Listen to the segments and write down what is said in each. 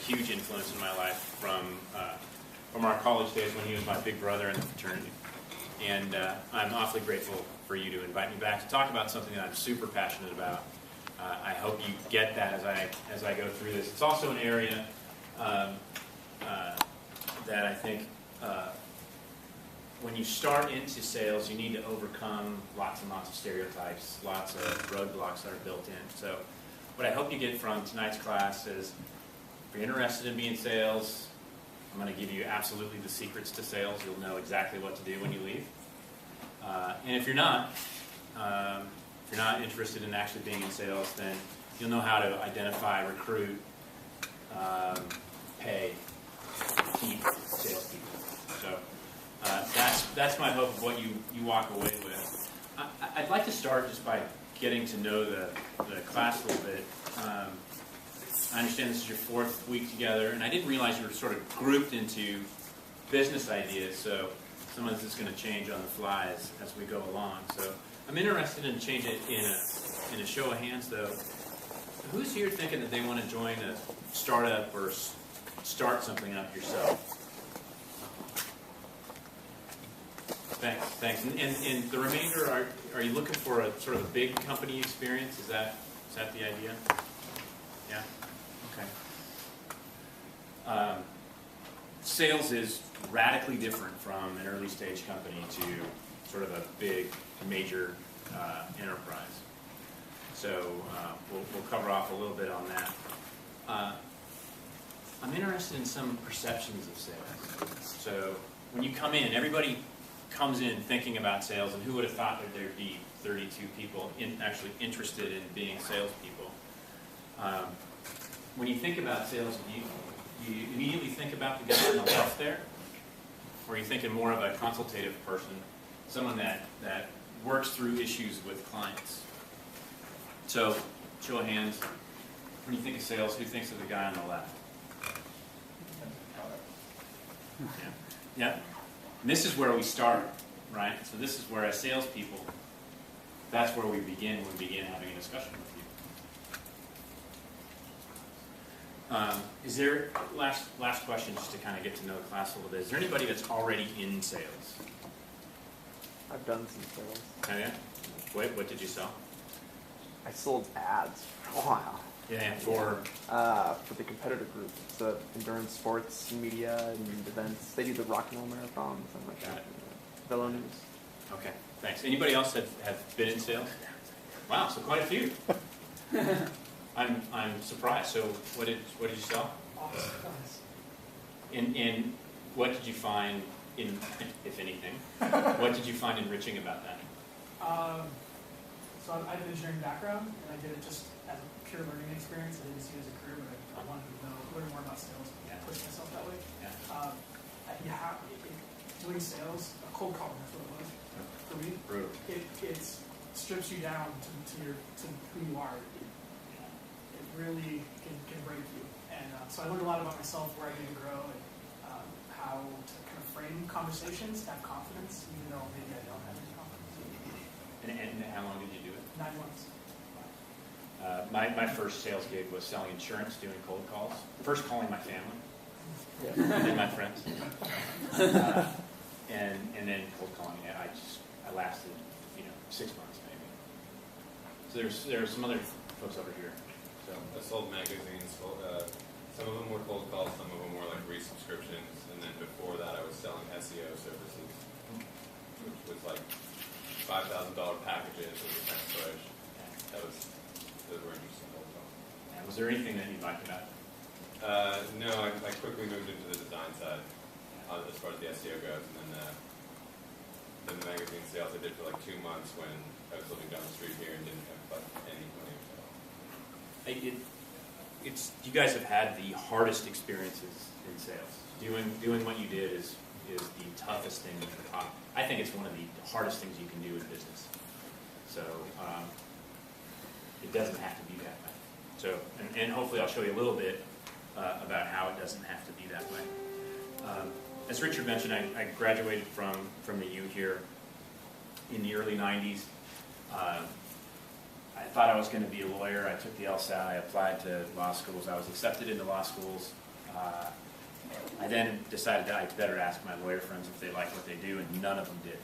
huge influence in my life from our college days when he was my big brother in the fraternity. And I'm awfully grateful for you to invite me back to talk about something that I'm super passionate about. I hope you get that as I go through this. It's also an area that I think when you start into sales, you need to overcome lots and lots of stereotypes, lots of roadblocks that are built in. So what I hope you get from tonight's class is, if you're interested in being sales, I'm going to give you absolutely the secrets to sales. You'll know exactly what to do when you leave. And if you're not interested in actually being in sales, then you'll know how to identify, recruit, pay, keep salespeople. So that's my hope of what you walk away with. I'd like to start just by getting to know the class a little bit. I understand this is your 4th week together, and I didn't realize you were sort of grouped into business ideas, so some of this is going to change on the fly as we go along. So I'm interested in change it in a show of hands, though. Who's here thinking that they want to join a startup or start something up yourself? Thanks. And the remainder, are you looking for a sort of a big company experience? Is that the idea? Yeah? Okay. Sales is radically different from an early stage company to sort of a big, major enterprise. So we'll cover off a little bit on that. I'm interested in some perceptions of sales. So when you come in, everybody comes in thinking about sales, and who would have thought that there'd be 32 people actually interested in being salespeople? When you think about sales, do you immediately think about the guy on the left there? Or are you thinking more of a consultative person, someone that works through issues with clients? So, show of hands, when you think of sales, who thinks of the guy on the left? Yeah. And this is where we start, right? So this is where, as salespeople, that's where we begin when we begin having a discussion with you. Is there, last question, just to kind of get to know the class a little bit, is there anybody that's already in sales? I've done some sales. Oh, yeah? What did you sell? I sold ads for a while. Yeah, for the competitor group. It's the endurance sports media and events. They do the Rock and Roll Marathon, something like that. Velo News. Okay, thanks. Anybody else have been in sales? Wow, so quite a few. I'm surprised. So what did you sell? And what did you find in, if anything, what did you find enriching about that? So I have an engineering background, and I did it just as a pure learning experience. I didn't see it as a career, but I wanted to learn more about sales and push myself that way. Yeah. Doing sales, cold calling, that's what it was for me. Brutal. It strips you down to who you are. It really can break you. And so I learned a lot about myself, where I need to grow, and how to kind of frame conversations, have confidence, even though maybe I don't have any confidence. And how long did you do it? 9 months. My first sales gig was selling insurance, doing cold calls. First calling my family, Yeah. and then my friends, and then cold calling. I lasted 6 months maybe. So there's some other folks over here. So I sold magazines. Some of them were cold calls, some of them were like resubscriptions, and then before that I was selling SEO services, which was like $5,000 packages with a text push. Those were interesting cold calls. was there anything that you liked about it? No, I quickly moved into the design side as far as the SEO goes, and then the magazine sales I did for like 2 months when I was living down the street here and didn't have any money at all. You guys have had the hardest experiences in sales. Doing what you did is the toughest thing. I think it's one of the hardest things you can do in business. So it doesn't have to be that way. So and hopefully I'll show you a little bit about how it doesn't have to be that way. As Richard mentioned, I graduated from the U here in the early 90s. I thought I was going to be a lawyer. I took the LSAT. I applied to law schools. I was accepted into law schools. I then decided that I'd better ask my lawyer friends if they liked what they do, and none of them did.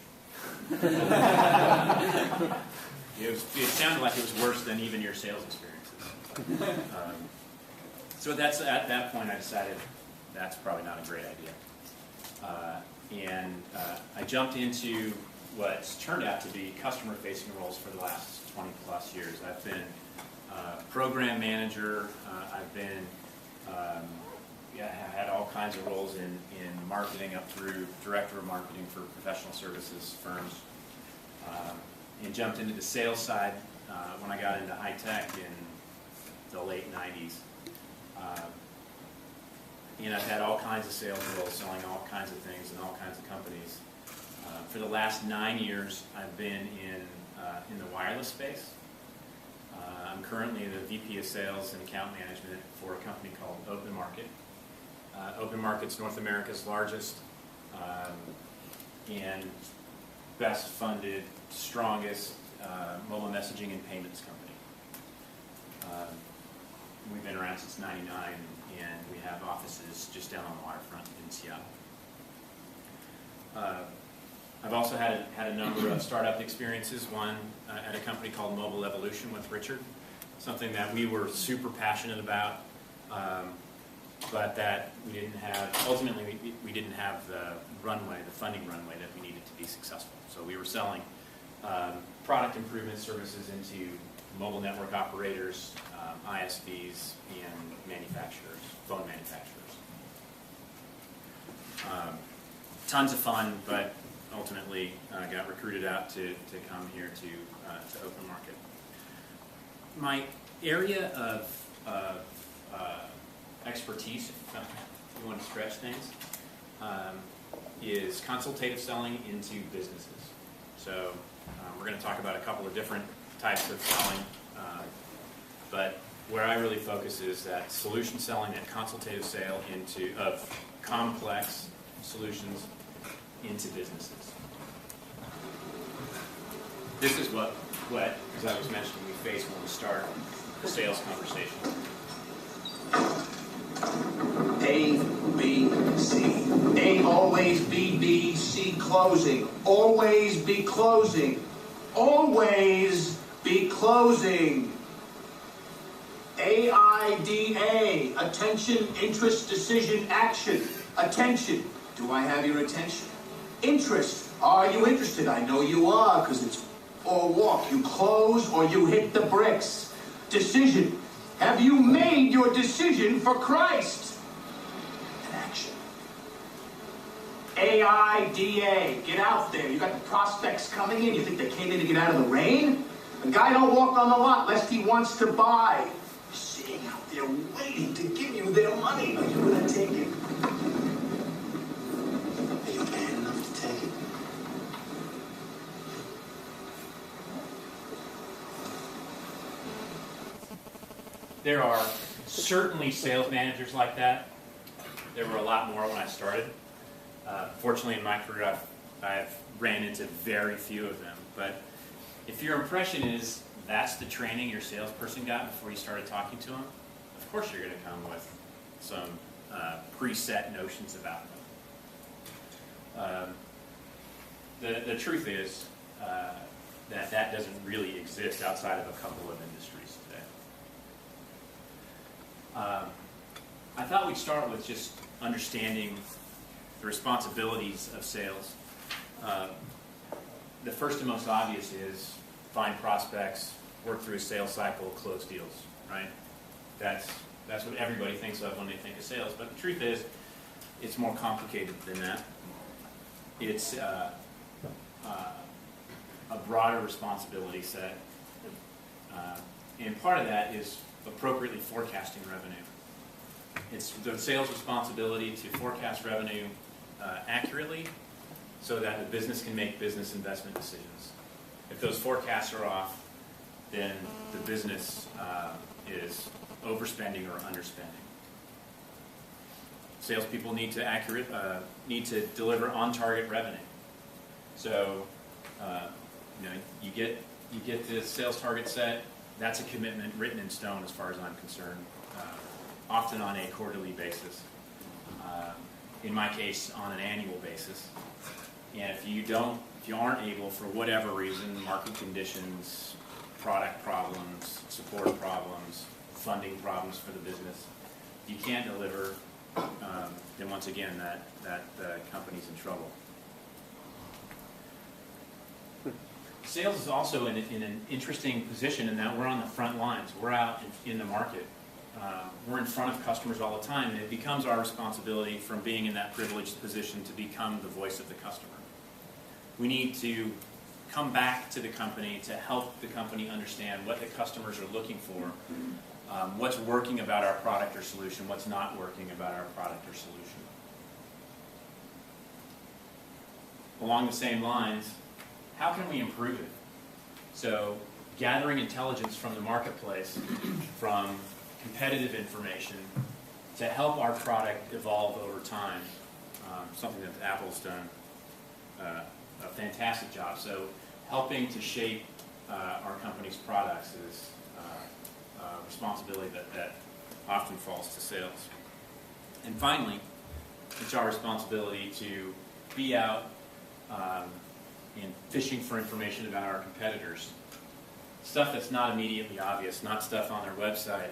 It sounded like it was worse than even your sales experiences. So that's at that point I decided that's probably not a great idea. I jumped into what's turned out to be customer-facing roles for the last 20 plus years. I've been program manager. I've been had all kinds of roles in marketing up through director of marketing for professional services firms. And jumped into the sales side when I got into high tech in the late 90s. And I've had all kinds of sales roles, selling all kinds of things in all kinds of companies. For the last 9 years, I've been in the wireless space. I'm currently the VP of Sales and Account Management for a company called OpenMarket. OpenMarket's North America's largest and best funded, strongest mobile messaging and payments company. We've been around since '99, and we have offices just down on the waterfront in Seattle. I've also had a number of startup experiences, one at a company called Mobile Evolution with Richard, something that we were super passionate about, but that we didn't have, ultimately we didn't have the runway, the funding runway that we needed to be successful. So we were selling product improvement services into mobile network operators, ISVs, and manufacturers, phone manufacturers. Tons of fun, but ultimately got recruited out to come here to OpenMarket. My area of expertise, if you want to stretch things, is consultative selling into businesses. So we're going to talk about a couple of different types of selling, but where I really focus is that solution selling, that consultative sale of complex solutions into businesses. This is what, as I was mentioning, we face when we start the sales conversation. A, B, C. A, always be B, C, closing. Always be closing. Always be closing. AIDA, attention, interest, decision, action. Attention, do I have your attention? Interest, are you interested? I know you are, because it's or walk. You close or you hit the bricks. Decision, have you made your decision for Christ? And action. AIDA, get out there. You got the prospects coming in. You think they came in to get out of the rain? A guy don't walk on the lot lest he wants to buy. You're sitting out there waiting to give you their money. Are you going to take it? Are you man enough to take it? There are certainly sales managers like that. There were a lot more when I started. Fortunately, in my career, I've ran into very few of them. But if your impression is that's the training your salesperson got before you started talking to them, of course you're going to come with some preset notions about them. The truth is that doesn't really exist outside of a couple of industries today. I thought we'd start with just understanding the responsibilities of sales. The first and most obvious is find prospects, work through a sales cycle, close deals, right? That's what everybody thinks of when they think of sales. But the truth is, it's more complicated than that. It's a broader responsibility set. And part of that is appropriately forecasting revenue. It's the sales responsibility to forecast revenue accurately so that the business can make business investment decisions. If those forecasts are off, then the business is overspending or underspending. Salespeople need to deliver on-target revenue. So, you get the sales target set. That's a commitment written in stone, as far as I'm concerned, often on a quarterly basis. in my case, on an annual basis. And if you aren't able, for whatever reason, market conditions, product problems, support problems, funding problems for the business, if you can't deliver, then once again, that company's in trouble. Sales is also in an interesting position in that we're on the front lines. We're out in the market. We're in front of customers all the time, and it becomes our responsibility from being in that privileged position to become the voice of the customer. We need to come back to the company to help the company understand what the customers are looking for, what's working about our product or solution, what's not working about our product or solution. Along the same lines, how can we improve it? So, gathering intelligence from the marketplace, from competitive information, to help our product evolve over time, something that Apple's done a fantastic job. So, helping to shape our company's products is a responsibility that often falls to sales. And finally, it's our responsibility to be out and fishing for information about our competitors. Stuff that's not immediately obvious, not stuff on their website,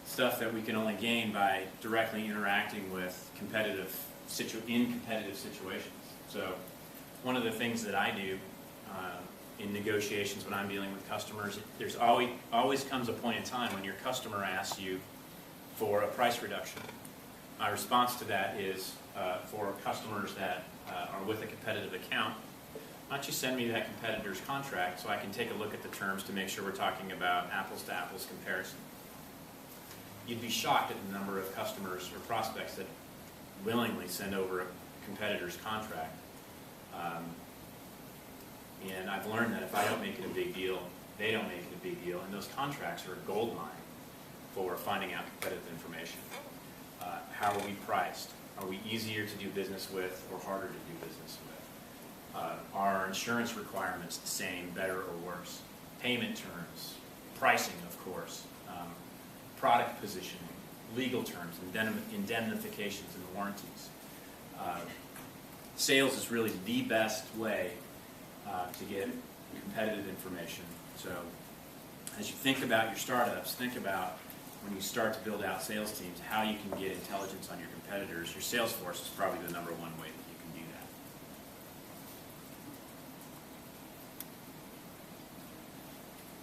stuff that we can only gain by directly interacting with in competitive situations. So one of the things that I do in negotiations when I'm dealing with customers, there's always comes a point in time when your customer asks you for a price reduction. My response to that is for customers that are with a competitive account, why don't you send me that competitor's contract so I can take a look at the terms to make sure we're talking about apples to apples comparison. You'd be shocked at the number of customers or prospects that willingly send over a competitor's contract. And I've learned that if I don't make it a big deal, they don't make it a big deal, and those contracts are a gold mine for finding out competitive information. How are we priced? Are we easier to do business with or harder to do business with? Are our insurance requirements the same, better, or worse? Payment terms, pricing, of course, product positioning, legal terms, indemnifications, and warranties. Sales is really the best way to get competitive information. So as you think about your startups, think about when you start to build out sales teams, how you can get intelligence on your competitors. Your sales force is probably the number one way that you can do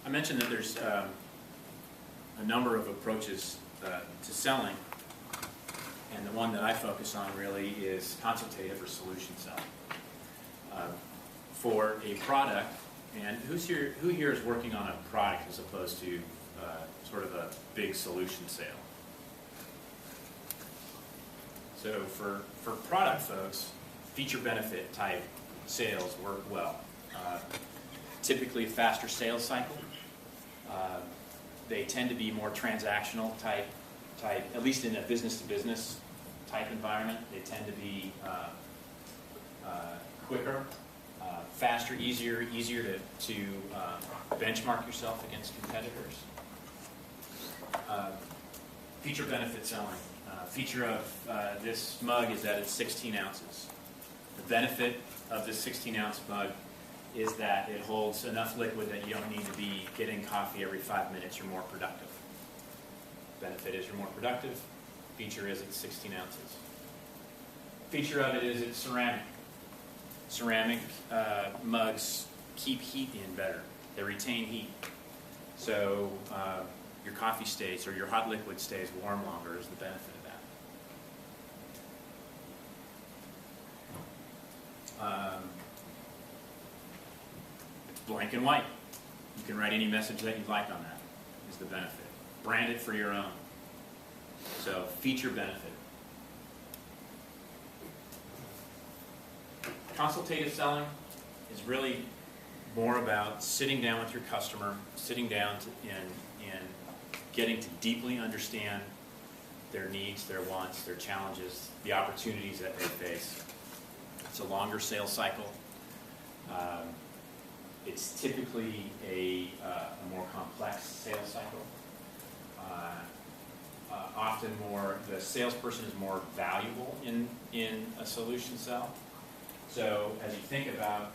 that. I mentioned that there's a number of approaches to selling, and the one that I focus on really is consultative or solution selling. For a product, and who here is working on a product as opposed to sort of a big solution sale? So for product folks, feature benefit type sales work well. Typically a faster sales cycle. They tend to be more transactional type, at least in a business-to-business type environment. They tend to be quicker, faster, easier to benchmark yourself against competitors. Feature benefit selling. Feature of this mug is that it's 16 ounces. The benefit of this 16-ounce mug is that it holds enough liquid that you don't need to be getting coffee every 5 minutes. You're more productive. Benefit is you're more productive. Feature is it's 16 ounces. Feature of it is it's ceramic. Ceramic mugs keep heat in better. They retain heat. So your coffee stays or your hot liquid stays warm longer is the benefit of that. Blank and white. You can write any message that you'd like on that is the benefit. Brand it for your own. So feature benefit. Consultative selling is really more about sitting down with your customer, sitting down and getting to deeply understand their needs, their wants, their challenges, the opportunities that they face. It's a longer sales cycle. It's typically a more complex sales cycle. often more, the salesperson is more valuable in a solution sell. So as you think about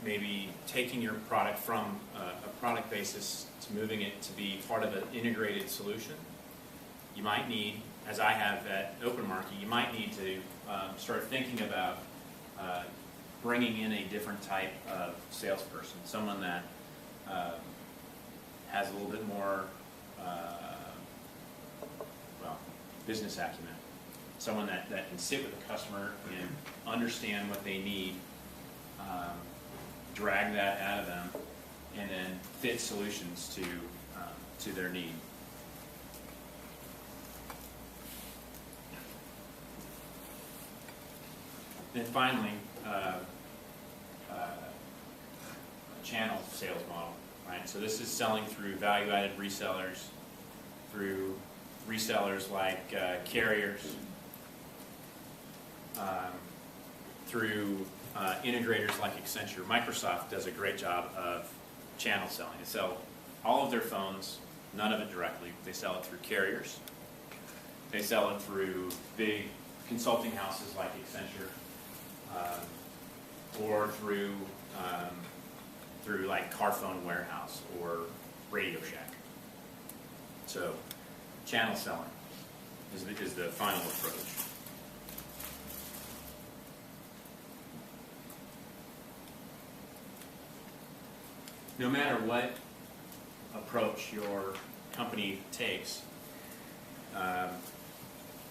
maybe taking your product from a product basis to moving it to be part of an integrated solution, you might need, as I have at OpenMarket, you might need to start thinking about bringing in a different type of salesperson, someone that has a little bit more business acumen, someone that can sit with the customer and understand what they need, drag that out of them, and then fit solutions to their need. Then finally, channel sales model, right? So this is selling through value-added resellers, through resellers like carriers, through integrators like Accenture. Microsoft does a great job of channel selling. They sell all of their phones, none of it directly. They sell it through carriers. They sell it through big consulting houses like Accenture, or through like Car Phone Warehouse or Radio Shack. So channel selling is the final approach. No matter what approach your company takes,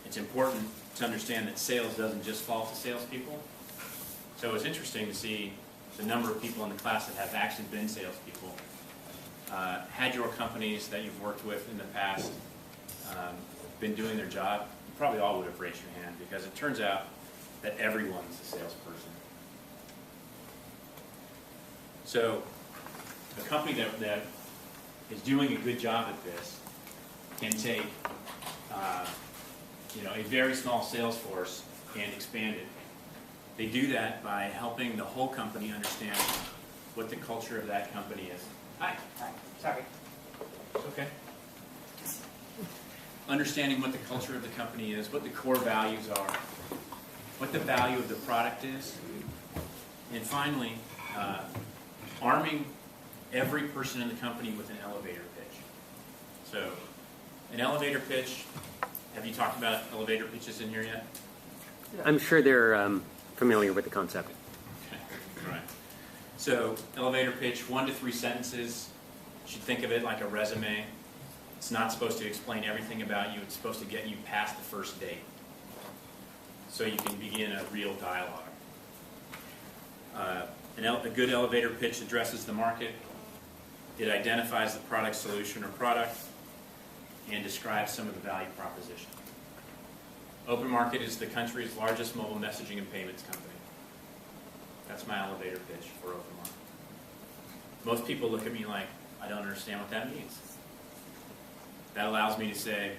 it's important to understand that sales doesn't just fall to salespeople. So it's interesting to see the number of people in the class that have actually been salespeople. Had your companies that you've worked with in the past been doing their job, you probably all would have raised your hand, because it turns out that everyone's a salesperson. So a company that is doing a good job at this can take a very small sales force and expand it. They do that by helping the whole company understand what the culture of that company is. Hi. Sorry. It's okay. Understanding what the culture of the company is, what the core values are, what the value of the product is, and finally, arming every person in the company with an elevator pitch. So, an elevator pitch, have you talked about elevator pitches in here yet? I'm sure they're familiar with the concept. Okay, all right. So, elevator pitch, 1 to 3 sentences. You should think of it like a resume. It's not supposed to explain everything about you. It's supposed to get you past the first date, so you can begin a real dialogue. A good elevator pitch addresses the market. It identifies the product, solution, or product, and describes some of the value proposition. OpenMarket is the country's largest mobile messaging and payments company. That's my elevator pitch for OpenMarket. Most people look at me like, I don't understand what that means. That allows me to say,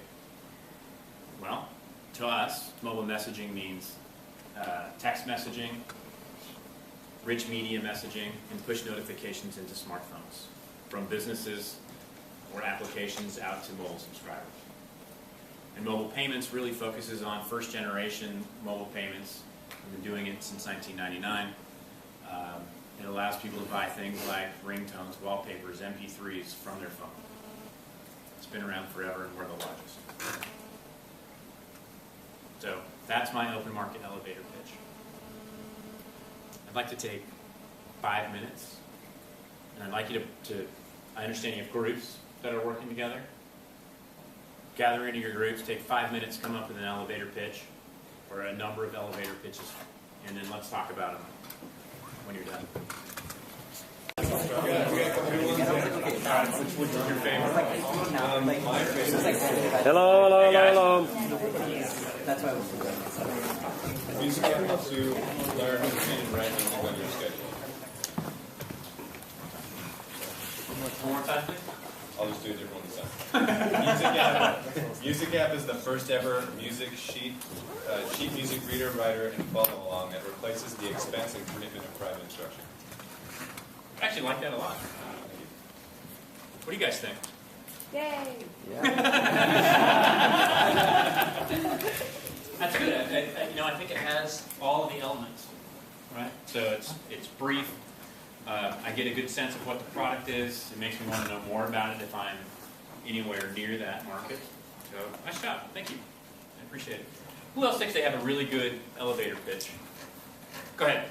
well, to us, mobile messaging means text messaging, rich media messaging, and push notifications into smartphones from businesses or applications out to mobile subscribers. And mobile payments really focuses on first generation mobile payments. We've been doing it since 1999. It allows people to buy things like ringtones, wallpapers, MP3s from their phone. It's been around forever, and we're the largest. So that's my OpenMarket elevator pitch. I'd like to take 5 minutes, and I'd like you to I understand you have groups that are working together. Gather into your groups, take 5 minutes, come up with an elevator pitch, or a number of elevator pitches, and then let's talk about them when you're done. Which is your favorite? My favorite. Hello. That's why I was Music app helps you learn and write music on your schedule. One more time, please. I'll just do a different one this time. Music app is the first ever sheet music reader, writer, and follow along that replaces the expense and commitment of private instruction. I actually like that a lot. What do you guys think? Yay! That's good. I think it has all of the elements, right? So it's brief. I get a good sense of what the product is. It makes me want to know more about it if I'm anywhere near that market. So nice job. Thank you. I appreciate it. Who else thinks they have a really good elevator pitch? Go ahead.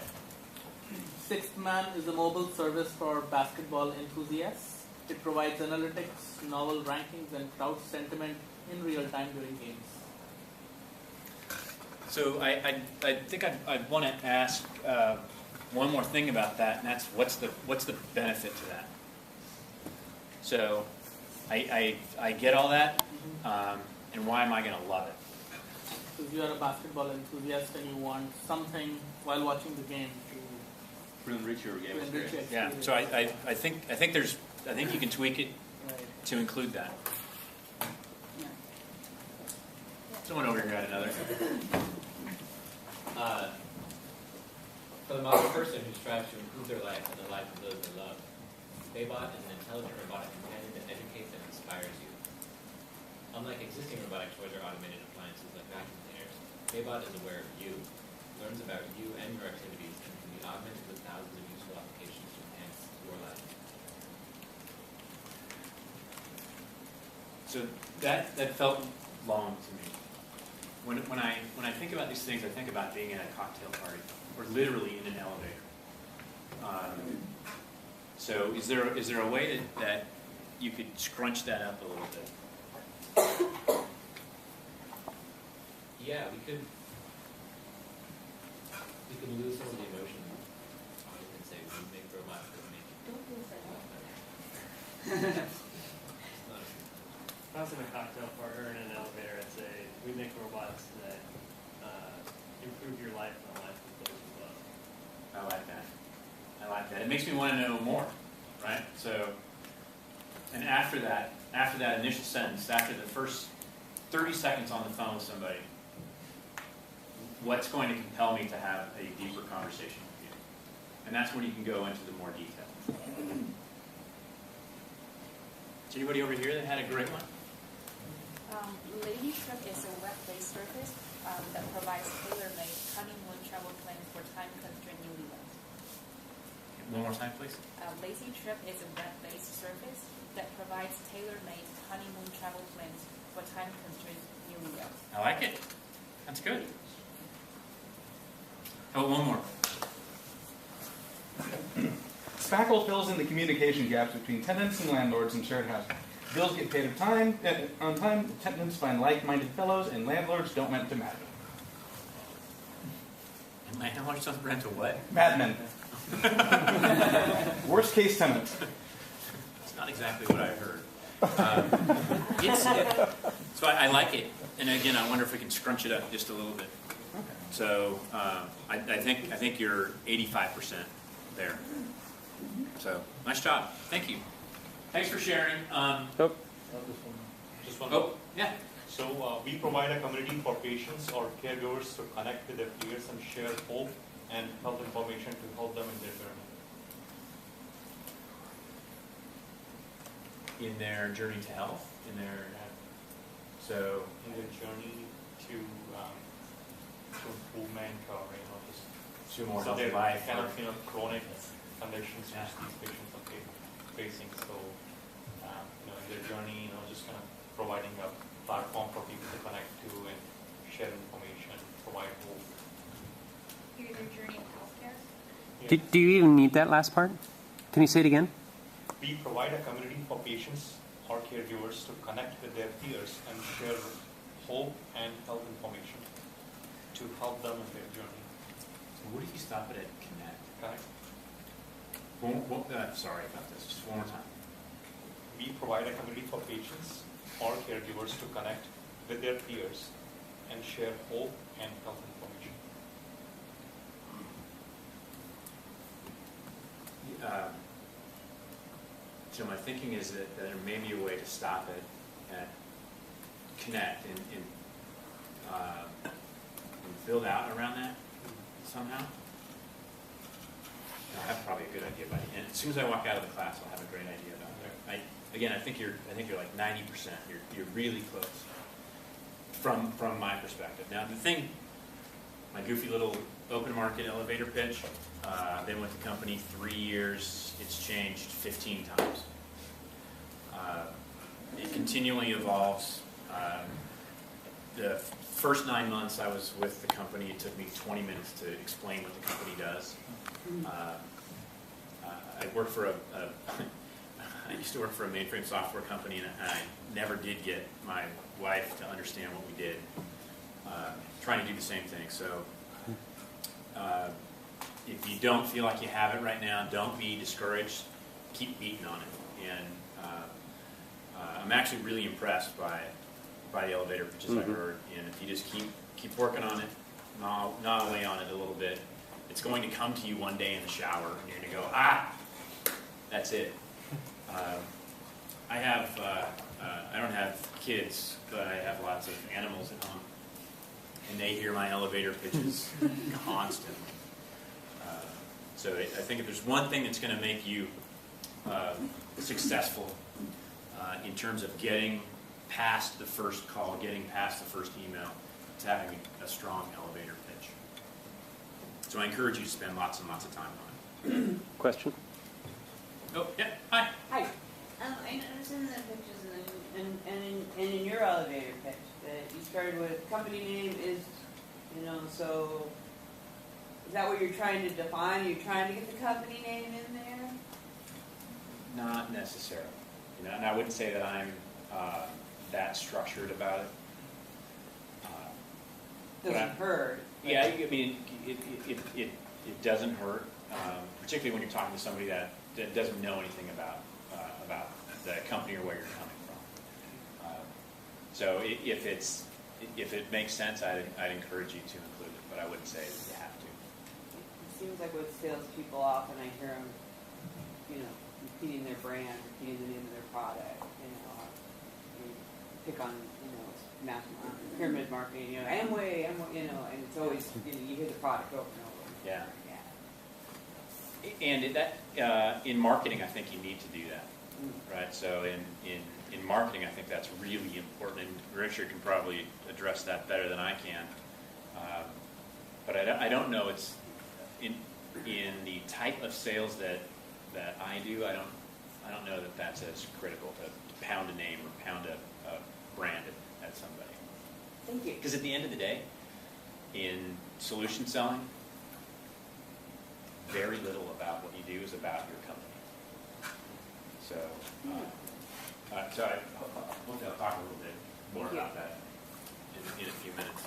Sixth Man is a mobile service for basketball enthusiasts. It provides analytics, novel rankings, and crowd sentiment in real time during games. So I think I'd want to ask one more thing about that, and that's what's the benefit to that? So I get all that, and why am I going to love it? If you are a basketball enthusiast and you want something while watching the game To enrich your game enrich your experience. Yeah. experience. So I think you can tweak it Right. to include that. Someone over here had another. For the modern person who strives to improve their life and the life of those they love, Baybot is an intelligent robotic companion that educates and inspires you. Unlike existing robotic toys or automated appliances like vacuum cleaners, Baybot is aware of you, learns about you and your activities, and can be augmented with thousands of useful applications to enhance your life. So that felt long to me. When I think about these things, I think about being at a cocktail party or literally in an elevator. So is there a way that you could scrunch that up a little bit? Yeah, we could lose some of the emotion. We could say we make robots that make Don't lose it. it's not If I was in a cocktail party or in an elevator, I'd say we make robots that improve your life and the life of those you love. I like that. It makes me want to know more, right? So, and after that initial sentence, after the first 30 seconds on the phone with somebody, what's going to compel me to have a deeper conversation with you? And that's when you can go into the more detail. Is anybody over here that had a great one? Lady Trip is a web-based service that provides tailor-made honeymoon travel plans for time-constrained newlyweds. One more time, please. Lazy Trip is a web-based service that provides tailor-made honeymoon travel plans for time-constrained newlyweds. I like it. That's good. How about one more? Spackle fills in the communication gaps between tenants and landlords in shared housing. Bills get paid on time, tenants find like-minded fellows, and landlords don't rent to madmen. And landlords don't rent a what? Madmen. Worst case tenants. It's not exactly what I heard. So I like it. And again, I wonder if we can scrunch it up just a little bit. So I think you're 85% there. So nice job. Thank you. Thanks for sharing. Just one. Oh, yeah. So we provide a community for patients or caregivers to connect with their peers and share hope and health information to help them in their journey. In their journey to health, in their journey to improvement or just to more so healthy they're life. kind or- of chronic conditions which these patients are facing. So in their journey, just kind of providing a platform for people to connect to and share information, provide hope. Here's your journey of healthcare. Do you even need that last part? Can you say it again? We provide a community for patients or caregivers to connect with their peers and share hope and health information to help them in their journey. So what if you stop it at connect? Correct? Sorry about this. Just one more time. We provide a community for patients or caregivers to connect with their peers and share hope and health information. So my thinking is that there may be a way to stop it at connect and build out around that somehow. I'll have probably a good idea by the end. As soon as I walk out of the class, I'll have a great idea about it. I think you're like 90%. You're really close from my perspective. Now the thing, my goofy little open market elevator pitch. Been with the company 3 years. It's changed 15 times. It continually evolves. The first 9 months I was with the company, it took me 20 minutes to explain what the company does. I worked for I used to work for a mainframe software company, and I never did get my wife to understand what we did. Trying to do the same thing. So if you don't feel like you have it right now, don't be discouraged. Keep beating on it. And I'm actually really impressed by the elevator pitches I've heard. And if you just keep working on it, gnaw away on it a little bit, it's going to come to you one day in the shower, and you're going to go, that's it. I don't have kids, but I have lots of animals at home, and they hear my elevator pitches constantly. So I think if there's one thing that's going to make you successful in terms of getting past the first call, getting past the first email, it's having a strong elevator pitch. So I encourage you to spend lots and lots of time on it. Question? Oh, yeah, hi. Hi. I noticed in the pictures and in your elevator pitch that you started with company name is, so is that what you're trying to define? Are you trying to get the company name in there? Not necessarily. And I wouldn't say that I'm that structured about it. Doesn't hurt. Yeah, I mean, it doesn't hurt, particularly when you're talking to somebody that doesn't know anything about the company or where you're coming from. So if it makes sense, I'd encourage you to include it, but I wouldn't say that you have to. It seems like with salespeople, often I hear them, repeating their brand, repeating the name of their product. You pick on, mass pyramid marketing. Amway, and it's always you hear the product over and over. Yeah. And in marketing, I think you need to do that, right? So in marketing, I think that's really important, and Richard can probably address that better than I can. But I don't know. It's in the type of sales that I do. I don't know that that's as critical to pound a name or pound a brand at somebody. Thank you. Because at the end of the day, in solution selling, very little about what you do is about your company. So, I'll talk a little bit more about that in a few minutes.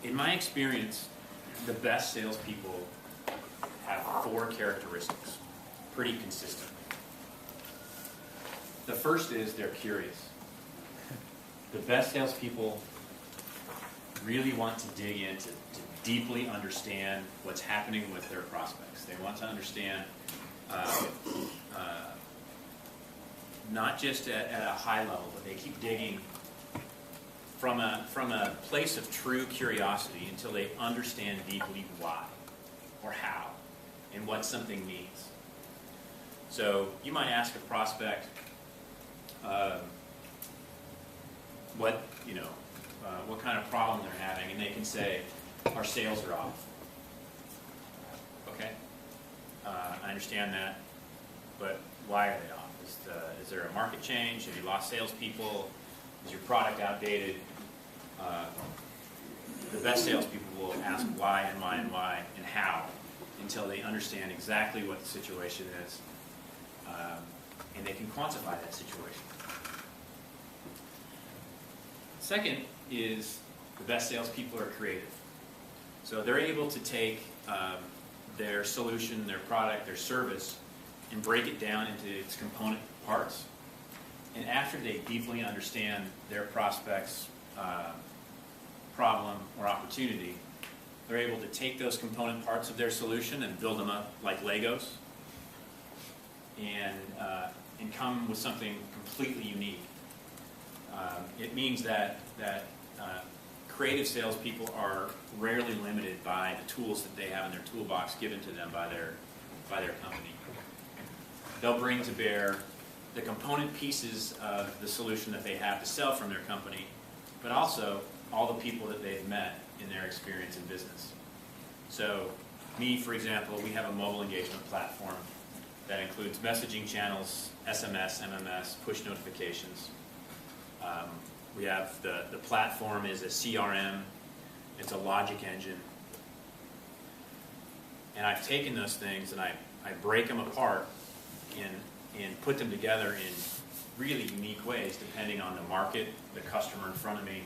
In my experience, the best salespeople have 4 characteristics, pretty consistently. The first is they're curious. The best salespeople really want to dig in to deeply understand what's happening with their prospects. They want to understand not just at a high level, but they keep digging from a place of true curiosity until they understand deeply why or how and what something means. So you might ask a prospect what kind of problem they're having, and they can say, our sales are off. Okay, I understand that, but why are they off? Is there a market change? Have you lost salespeople? Is your product outdated? The best salespeople will ask why and why and why and how until they understand exactly what the situation is, and they can quantify that situation. Second is the best salespeople are creative. So they're able to take their solution, their product, their service, and break it down into its component parts. And after they deeply understand their prospect's problem or opportunity, they're able to take those component parts of their solution and build them up like Legos and come with something completely unique. It means that creative salespeople are rarely limited by the tools that they have in their toolbox given to them by their company. They'll bring to bear the component pieces of the solution that they have to sell from their company, but also all the people that they've met in their experience in business. So me, for example, we have a mobile engagement platform that includes messaging channels, SMS, MMS, push notifications. We have the platform is a CRM, it's a logic engine. And I've taken those things and I break them apart and put them together in really unique ways depending on the market, the customer in front of me,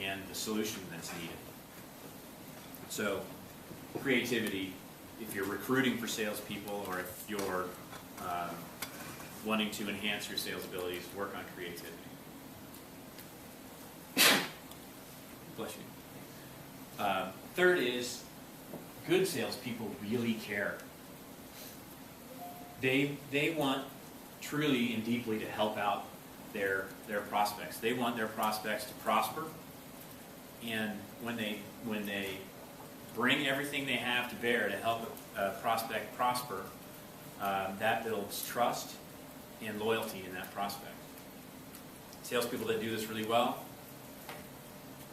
and the solution that's needed. So creativity, if you're recruiting for salespeople or if you're wanting to enhance your sales abilities, work on creativity. Bless you. Third is good salespeople really care. They want truly and deeply to help out their prospects. They want their prospects to prosper, and when they bring everything they have to bear to help a prospect prosper, that builds trust and loyalty in that prospect. Salespeople that do this really well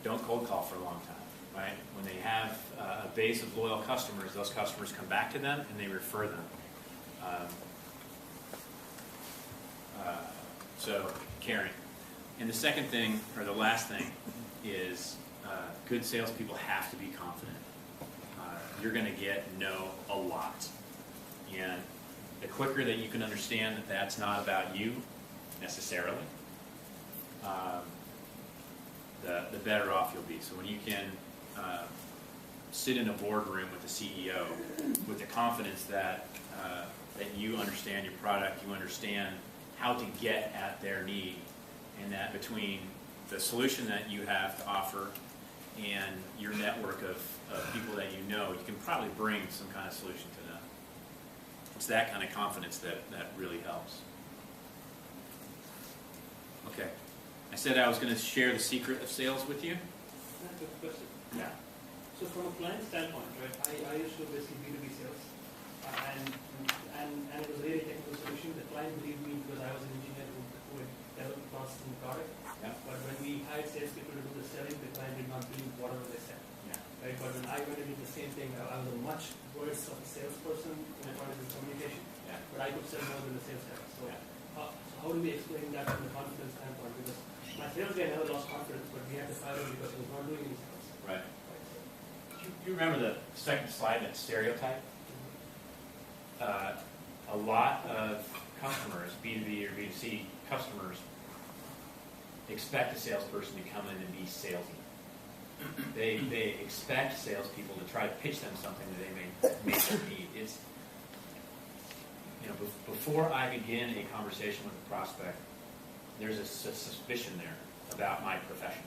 don't cold call for a long time, right? When they have a base of loyal customers, those customers come back to them and they refer them. So caring. And the second thing, or the last thing, is good salespeople have to be confident. You're going to get no a lot. And the quicker that you can understand that that's not about you necessarily, the better off you'll be. So when you can sit in a boardroom with the CEO with the confidence that you understand your product, you understand how to get at their need, and that between the solution that you have to offer and your network of people that you know, you can probably bring some kind of solution to them. It's that kind of confidence that really helps. Okay. I said I was going to share the secret of sales with you. That's a good question. Yeah. So from a client standpoint, right, I used to do basically B2B sales, and it was a really technical solution. The client believed me because I was an engineer who had developed the process and the product. Yeah. But when we hired salespeople to do the selling, the client did not believe whatever they said. Yeah. Right? But when I went and did the same thing, I was a much worse of a salesperson in the product and communication. Yeah. But I could sell more than the sales guy. So, Yeah. so how do we explain that from the confidence standpoint? Because my sales guy never lost confidence, but we had to fire him because he was not doing any sales. Right. You remember the second slide, that stereotype? A lot of customers, B2B or B2C customers, expect a salesperson to come in and be salesy. They expect salespeople to try to pitch them something that they may need. It's, before I begin a conversation with a prospect, there's a suspicion there about my profession.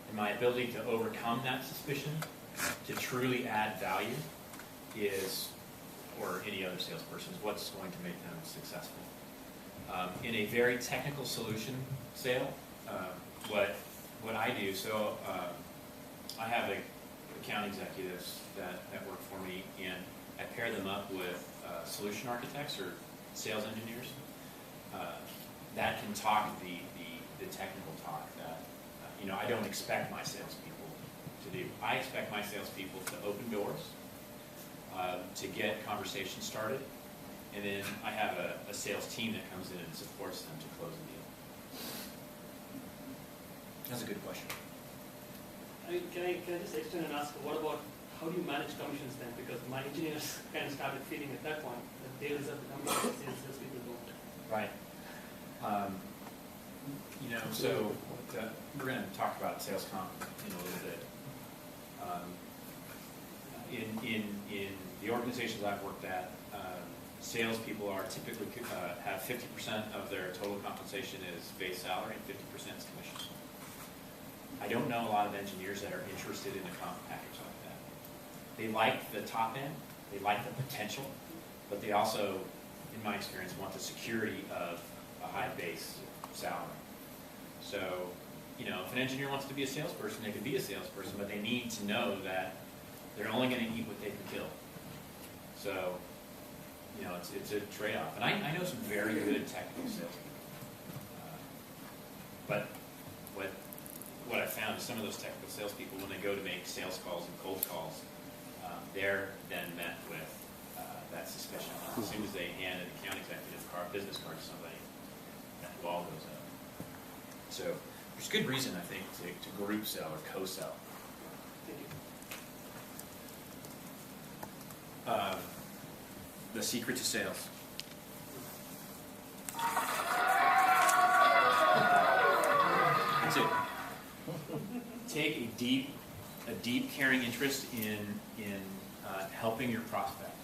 And my ability to overcome that suspicion, to truly add value, is, or any other salesperson, is what's going to make them successful. In a very technical solution sale, what I do, so I have account executives that work for me, and I pair them up with solution architects or sales engineers that can talk the technical talk that I don't expect my salespeople to do. I expect my salespeople to open doors, to get conversations started, and then I have a sales team that comes in and supports them to close the deal. That's a good question. I mean, can I just extend and ask, what about, how do you manage commissions then? Because my engineers kind of started feeling at that point that they reserve the commissions, salespeople don't. Right. So we're going to talk about sales comp in a little bit. In the organizations I've worked at, salespeople are typically have 50% of their total compensation is base salary and 50% is commission. I don't know a lot of engineers that are interested in a comp package like that. They like the top end, they like the potential, but they also, in my experience, want the security of a high base salary. So if an engineer wants to be a salesperson, they can be a salesperson, but they need to know that they're only going to eat what they can kill. So, it's a trade-off. And I know some very good technical salespeople. But what I found is some of those technical salespeople, when they go to make sales calls and cold calls, they're then met with that suspicion. As soon as they hand an account executive business card to somebody, that ball goes up. So there's good reason, I think, to group sell or co-sell. The secret to sales. That's it. Take a deep, caring interest in helping your prospect.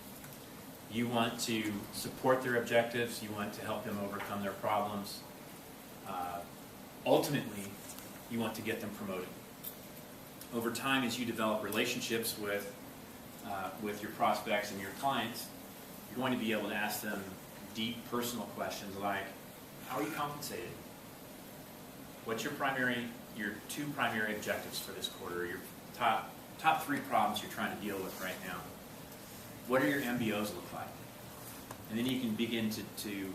You want to support their objectives. You want to help them overcome their problems. Ultimately, you want to get them promoted. Over time, as you develop relationships with your prospects and your clients, you're going to be able to ask them deep personal questions like, how are you compensated? What's your two primary objectives for this quarter? Your top 3 problems you're trying to deal with right now. What do your MBOs look like? And then you can begin to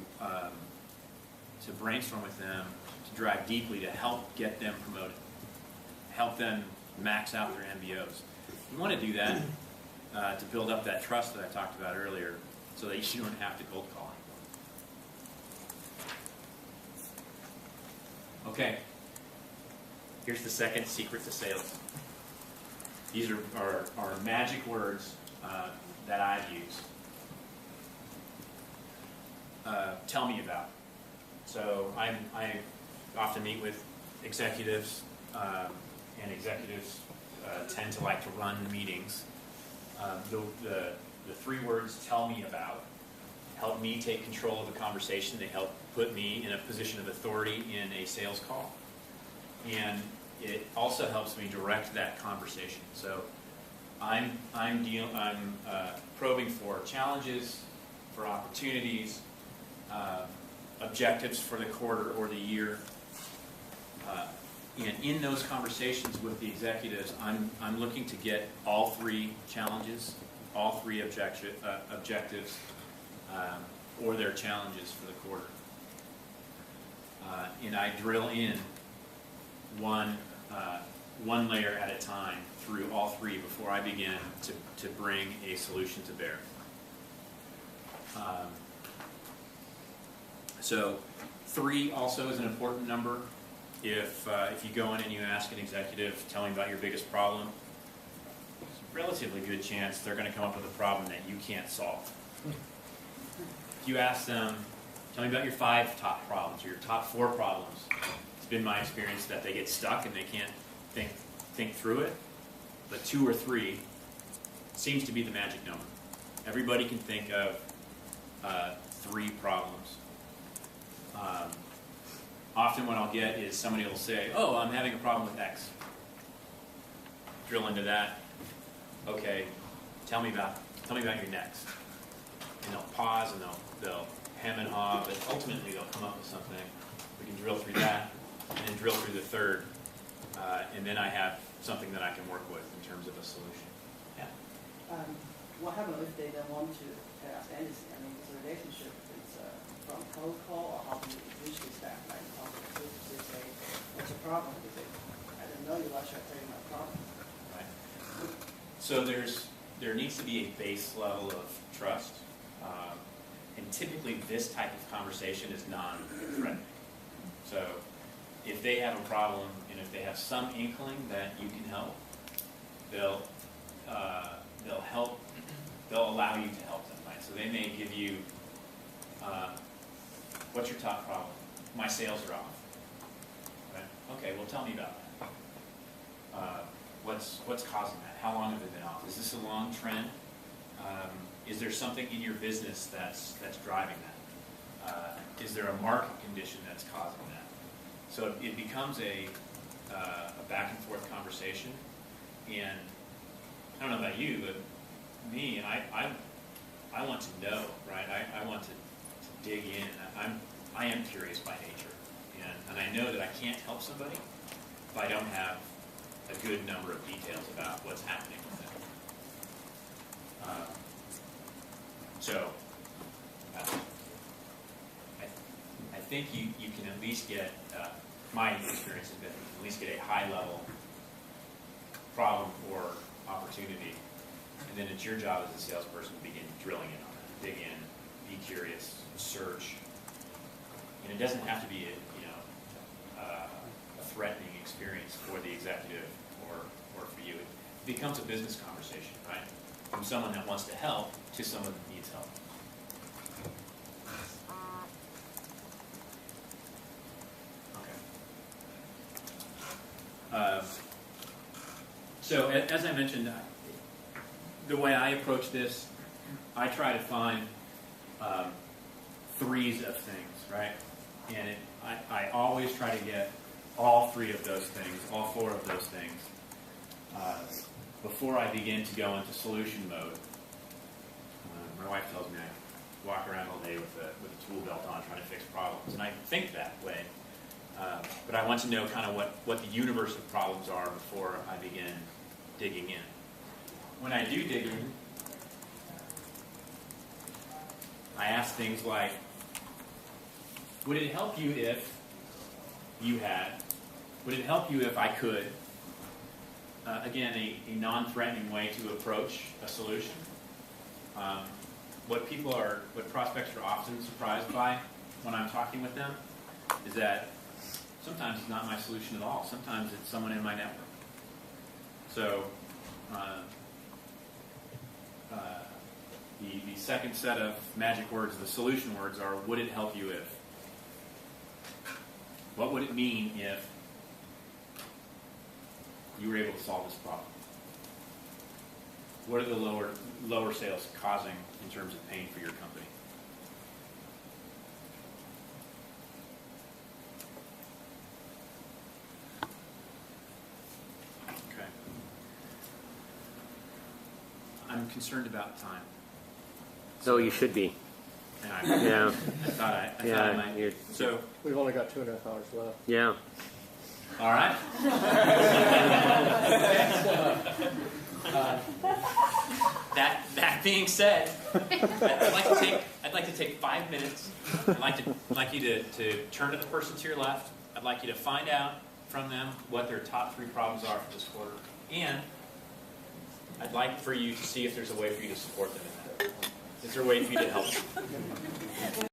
brainstorm with them, to drive deeply to help get them promoted, help them max out their MBOs. You want to do that to build up that trust that I talked about earlier, so that you don't have to cold call anymore. Okay, here's the second secret to sales. These are magic words that I've used. Tell me about. So I often meet with executives, and executives tend to like to run meetings. The 3 words, tell me about, help me take control of the conversation. They help put me in a position of authority in a sales call. And it also helps me direct that conversation. So I'm probing for challenges, for opportunities, objectives for the quarter or the year. And in those conversations with the executives, I'm looking to get all 3 challenges, all 3 objectives, or their challenges for the quarter. And I drill in one layer at a time through all 3 before I begin to bring a solution to bear. So 3 also is an important number. If you go in and you ask an executive, tell me about your biggest problem, there's a relatively good chance they're going to come up with a problem that you can't solve. If you ask them, tell me about your 5 top problems or your top 4 problems, it's been my experience that they get stuck and they can't think through it. But 2 or 3 seems to be the magic number. Everybody can think of 3 problems. Often what I'll get is somebody will say, oh, I'm having a problem with X. Drill into that. Okay, tell me about your next. And they'll pause and they'll hem and haw, but ultimately they'll come up with something. We can drill through that and then drill through the 3rd. And then I have something that I can work with in terms of a solution. Yeah. What happens if they don't want to ask anything? I mean, it's a relationship. It's from cold call, or how do you reach this back? Like, how do you say, what's your problem? They say, I don't know you, why should I tell you my problem? Right. So there needs to be a base level of trust. And typically this type of conversation is non-threatening. So if they have a problem and if they have some inkling that you can help, they'll allow you to help them, right? So they may give you, what's your top problem? My sales are off. Right? Okay, well tell me about that. What's causing that? How long have they been off? Is this a long trend? Is there something in your business that's driving that? Is there a market condition that's causing that? So it becomes a back and forth conversation. And I don't know about you, but me, I want to know, right? I want to dig in. I am curious by nature, and I know that I can't help somebody if I don't have a good number of details about what's happening with it. So I think you can at least get, my experience has been, you can at least get a high-level problem or opportunity, and then it's your job as a salesperson to begin drilling in on that, dig in, be curious, search. And it doesn't have to be a threatening experience for the executive or for you. It becomes a business conversation, right? From someone that wants to help to someone that needs help. Okay. So as I mentioned, the way I approach this, I try to find threes of things, right? And I always try to get all three of those things, all four of those things, before I begin to go into solution mode. My wife tells me I walk around all day with a tool belt on trying to fix problems, and I think that way. But I want to know kind of what the universe of problems are before I begin digging in. When I do dig in, I ask things like, would it help you if you had, would it help you if I could, again, a non-threatening way to approach a solution. What prospects are often surprised by when I'm talking with them is that sometimes it's not my solution at all. Sometimes it's someone in my network. So the second set of magic words, the solution words, are, would it help you if? What would it mean if you were able to solve this problem? What are the lower sales causing in terms of pain for your company? Okay. I'm concerned about time. So you should be. And Yeah. I thought I might. So we've only got 2.5 hours left. Yeah. All right. That being said, I'd like to take 5 minutes. I'd like you to turn to the person to your left. I'd like you to find out from them what their top 3 problems are for this quarter, and I'd like for you to see if there's a way for you to support them in that. Is there a way for you to help them?